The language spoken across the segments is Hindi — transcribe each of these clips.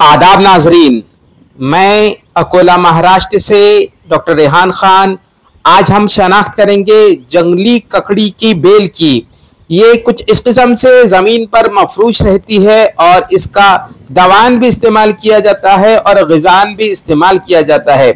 आदाब नाजरीन, मैं अकोला महाराष्ट्र से डॉक्टर रेहान खान। आज हम शनाख्त करेंगे जंगली ककड़ी की बेल की। ये कुछ इस किस्म से ज़मीन पर मफरूश रहती है और इसका दवान भी इस्तेमाल किया जाता है और ग़िज़ान भी इस्तेमाल किया जाता है।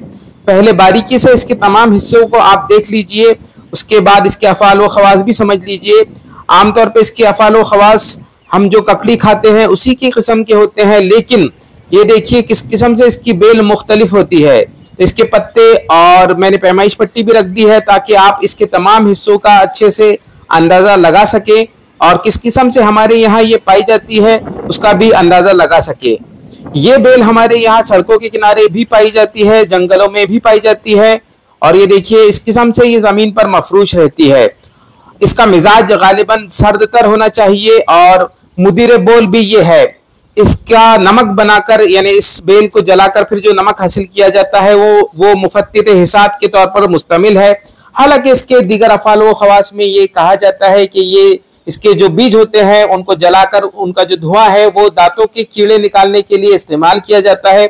पहले बारीकी से इसके तमाम हिस्सों को आप देख लीजिए, उसके बाद इसके अफ़ाल व ख़वास भी समझ लीजिए। आमतौर पर इसके अफ़ाल व ख़वास हम जो ककड़ी खाते हैं उसी की किस्म के होते हैं, लेकिन ये देखिए किस किस्म से इसकी बेल मुख्तलिफ होती है। तो इसके पत्ते और मैंने पैमाइश पट्टी भी रख दी है ताकि आप इसके तमाम हिस्सों का अच्छे से अंदाज़ा लगा सके और किस किस्म से हमारे यहाँ ये पाई जाती है उसका भी अंदाज़ा लगा सके। ये बेल हमारे यहाँ सड़कों के किनारे भी पाई जाती है, जंगलों में भी पाई जाती है और ये देखिए इस किस्म से ये ज़मीन पर मफरूश रहती है। इसका मिजाज गालिबन सर्दतर होना चाहिए और मुदीर बोल भी ये है। इसका नमक बनाकर यानी इस बेल को जलाकर फिर जो नमक हासिल किया जाता है वो मुफत्तित हिसात के तौर पर मुश्तमिल है। हालांकि इसके दीगर अफ़ाल व ख़वास में ये कहा जाता है कि ये इसके जो बीज होते हैं उनको जलाकर उनका जो धुआं है वो दांतों के कीड़े निकालने के लिए इस्तेमाल किया जाता है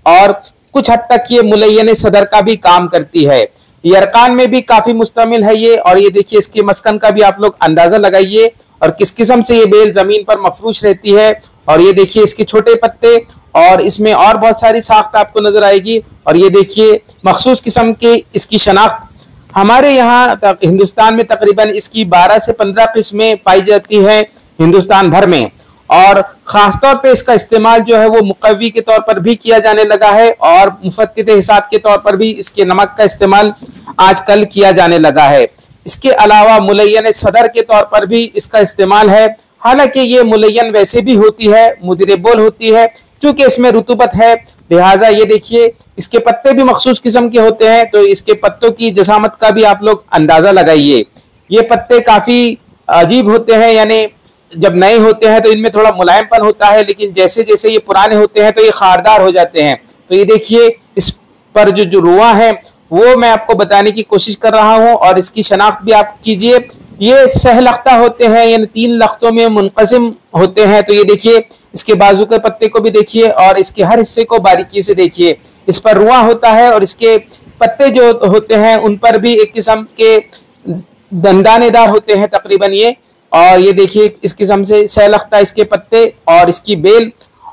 और कुछ हद तक ये मुलय्यन सदर का भी काम करती है। यरकान में भी काफ़ी मुश्तमिल है ये। और ये देखिए इसके मस्कन का भी आप लोग अंदाज़ा लगाइए और किस किस्म से ये बेल ज़मीन पर मफरूश रहती है। और ये देखिए इसके छोटे पत्ते और इसमें और बहुत सारी साख्त आपको नजर आएगी। और ये देखिए मखसूस किस्म की इसकी शनाख्त हमारे यहाँ हिंदुस्तान में तकरीबन इसकी 12 से 15 किस्में पाई जाती हैं हिंदुस्तान भर में। और ख़ासतौर पे इसका इस्तेमाल जो है वो मुक़व्वी के तौर पर भी किया जाने लगा है और मुफत्तित हिसात के तौर पर भी इसके नमक का इस्तेमाल आजकल किया जाने लगा है। इसके अलावा मुलय्यन सदर के तौर पर भी इसका इस्तेमाल है। हालांकि ये मुलय्यन वैसे भी होती है, मुदीर बोल होती है, चूंकि इसमें रुतूबत है लिहाजा ये देखिए इसके पत्ते भी मखसूस किस्म के होते हैं। तो इसके पत्तों की जसामत का भी आप लोग अंदाजा लगाइए। ये पत्ते काफ़ी अजीब होते हैं, यानी जब नए होते हैं तो इनमें थोड़ा मुलायमपन होता है, लेकिन जैसे जैसे ये पुराने होते हैं तो ये खारदार हो जाते हैं। तो ये देखिए इस पर जो रुआ है वो मैं आपको बताने की कोशिश कर रहा हूँ और इसकी शनाख्त भी आप कीजिए। ये सहलख्ता होते हैं, यानी 3 लख्तों में मुनक़सिम होते हैं। तो ये देखिए इसके बाजू के पत्ते को भी देखिए और इसके हर हिस्से को बारीकी से देखिए। इस पर रुआ होता है और इसके पत्ते जो होते हैं उन पर भी एक किस्म के दंदानेदार होते हैं तकरीबन ये। और ये देखिए इस किस्म से सहलख्ता इसके पत्ते और इसकी बेल।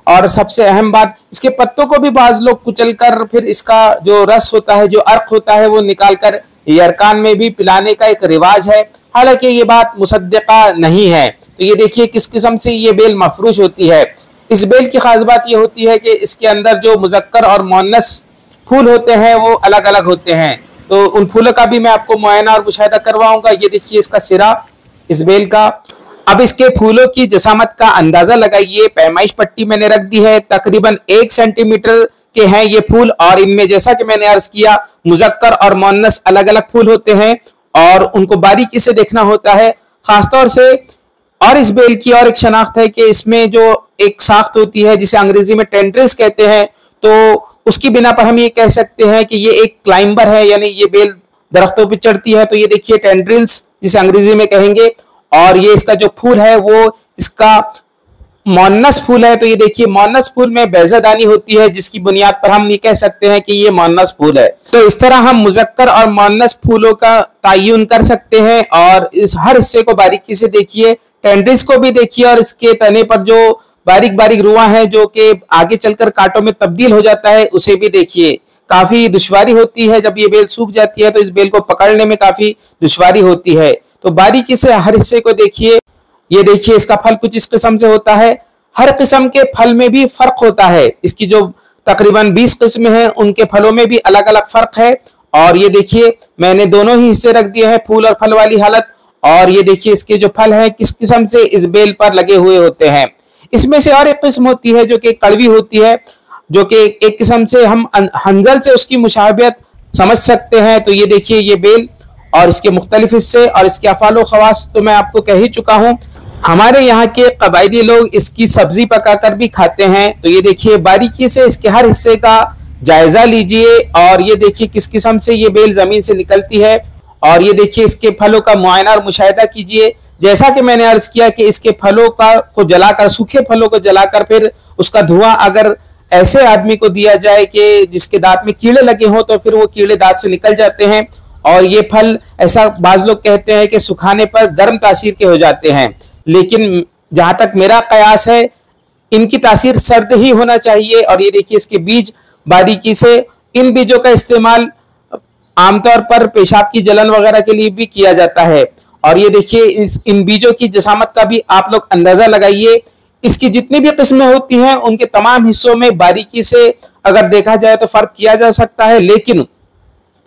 और सबसे अहम बात, इसके पत्तों को भी बाज लोग कुचल कर फिर इसका जो रस होता है, जो अर्क होता है, वो निकाल कर यरकान में भी पिलाने का एक रिवाज है। हालांकि ये बात मुसद्दक़ा नहीं है। तो ये देखिए किस किस्म से ये बेल मफरूश होती है। इस बेल की खास बात ये होती है कि इसके अंदर जो मुज़क्कर और मुअन्नस फूल होते हैं वो अलग अलग होते हैं। तो उन फूलों का भी मैं आपको मुआयना और मुशाहिदा करवाऊंगा। ये देखिए इसका सिरा इस बेल का। अब इसके फूलों की जसामत का अंदाजा लगाइए। पैमाइश पट्टी मैंने रख दी है, तकरीबन 1 सेंटीमीटर के हैं ये फूल और इनमें जैसा कि मैंने अर्ज किया मुज़क्कर और मुअन्नस अलग अलग फूल होते हैं और उनको बारीकी से देखना होता है खासतौर से। और इस बेल की और एक शनाख्त है कि इसमें जो एक साख्त होती है जिसे अंग्रेजी में टेंड्रिल्स कहते हैं, तो उसकी बिना पर हम ये कह सकते हैं कि ये एक क्लाइंबर है, यानी ये बेल दरख्तों पर चढ़ती है। तो ये देखिए टेंड्रिल्स जिसे अंग्रेजी में कहेंगे। और ये इसका जो फूल है वो इसका मुअन्नस फूल है। तो ये देखिए मुअन्नस फूल में बैज़ादानी होती है जिसकी बुनियाद पर हम ये कह सकते हैं कि ये मुअन्नस फूल है। तो इस तरह हम मुज़क्कर और मुअन्नस फूलों का तय्युन कर सकते हैं। और इस हर हिस्से को बारीकी से देखिए, टेंड्रिल्स को भी देखिए और इसके तने पर जो बारीक बारीक रुआ है जो कि आगे चलकर कांटों में तब्दील हो जाता है उसे भी देखिए। काफी दुश्वारी होती है जब ये बेल सूख जाती है, तो इस बेल को पकड़ने में काफी दुश्वारी होती है। तो बारीकी से हर हिस्से को देखिए। ये देखिए इसका फल कुछ इस किस्म से होता है। हर किस्म के फल में भी फर्क होता है। इसकी जो तकरीबन 20 किस्में हैं उनके फलों में भी अलग अलग फर्क है। और ये देखिए मैंने दोनों ही हिस्से रख दिए हैं, फूल और फल वाली हालत। और ये देखिए इसके जो फल हैं किस किस्म से इस बेल पर लगे हुए होते हैं। इसमें से और एक किस्म होती है जो कि कड़वी होती है, जो कि एक किस्म से हम हंजल से उसकी मुशाबहत समझ सकते हैं। तो ये देखिए ये बेल और इसके मुख्तलिफ हिस्से और इसके अफ़ाल ख़वास तो मैं आपको कह ही चुका हूँ। हमारे यहाँ के कबायली लोग इसकी सब्जी पकाकर भी खाते हैं। तो ये देखिए बारीकी से इसके हर हिस्से का जायजा लीजिए और ये देखिए किस किस्म से ये बेल जमीन से निकलती है। और ये देखिए इसके फलों का मुआयना और मुशाहिदा कीजिए। जैसा कि मैंने अर्ज किया कि इसके फलों का को जलाकर, सूखे फलों को जलाकर फिर उसका धुआं अगर ऐसे आदमी को दिया जाए कि जिसके दांत में कीड़े लगे हों, तो फिर वो कीड़े दांत से निकल जाते हैं। और ये फल ऐसा बाज लोग कहते हैं कि सुखाने पर गर्म तासीर के हो जाते हैं, लेकिन जहां तक मेरा कयास है इनकी तासीर सर्द ही होना चाहिए। और ये देखिए इसके बीज बारीकी से, इन बीजों का इस्तेमाल आमतौर पर पेशाब की जलन वगैरह के लिए भी किया जाता है। और ये देखिए इन बीजों की जसामत का भी आप लोग अंदाजा लगाइए। इसकी जितनी भी किस्में होती हैं उनके तमाम हिस्सों में बारीकी से अगर देखा जाए तो फर्क किया जा सकता है, लेकिन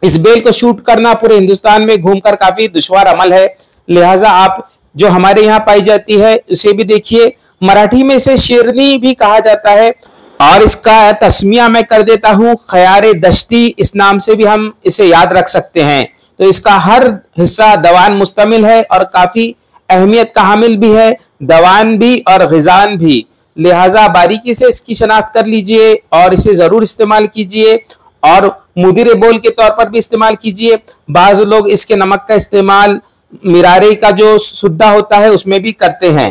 इस बेल को शूट करना पूरे हिंदुस्तान में घूमकर काफी दुश्वार अमल है। लिहाजा आप जो हमारे यहाँ पाई जाती है उसे भी देखिए। मराठी में इसे शेरनी भी कहा जाता है, और इसका तस्मिया मैं कर देता हूँ खयारे दश्ती, इस नाम से भी हम इसे याद रख सकते हैं। तो इसका हर हिस्सा दवान मुश्तमिल है और काफी अहमियत का हामिल भी है, दवान भी और ग़िज़ान भी। लिहाजा बारीकी से इसकी शनाख्त कर लीजिए और इसे जरूर इस्तेमाल कीजिए, और मुदीर बोल के तौर पर भी इस्तेमाल कीजिए। बाज़ लोग इसके नमक का इस्तेमाल मिरारे का जो सुद्दा होता है उसमें भी करते हैं।